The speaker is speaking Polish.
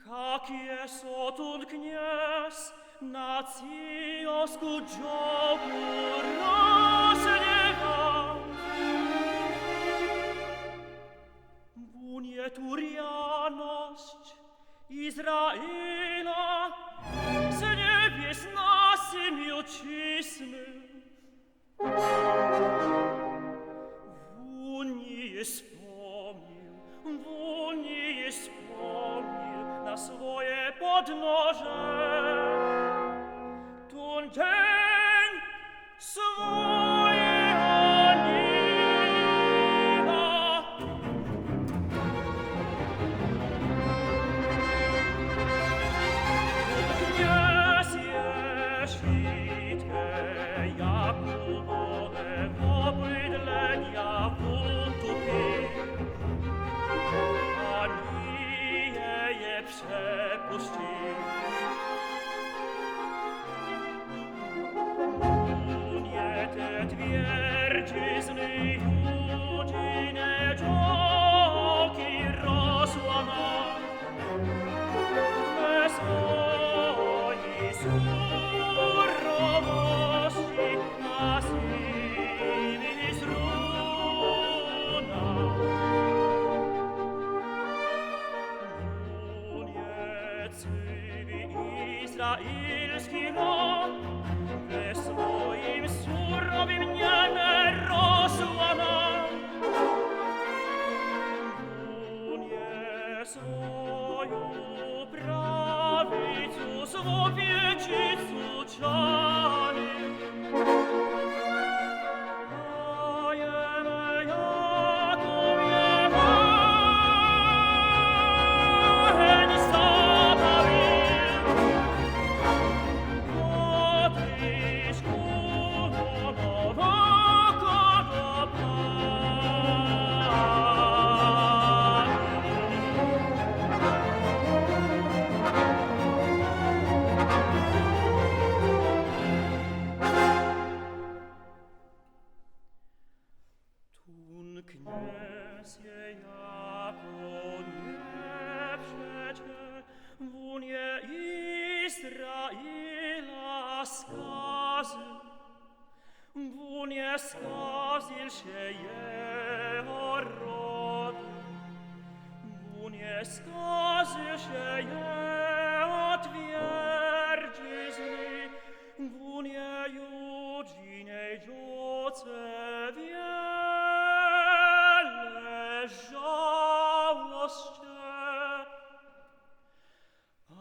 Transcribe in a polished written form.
Как есотун князь на циоску джогу роснега, bunie turianość Izraela z niebies nasym ojczysny. Wunie wspomnił na swoje podnoże, ten dzień swoje aniela. Kniaz jeślitkę Jakubowe obydlenia buntu przepuścił. Unie te twierdzizny Judzine czołgi rozłama, bez woli surowości na siwi zruna. Izraelski lud we swoim surowym niebie rozłama. Unie swoją prawicą złowiecicą czani. Kniaz je jako nie przecie wunie Izraela skazy, wunie skazil się jego rod, wunie skazil się jego twierdzizny, wunie Judzinej dzioce żałoście, a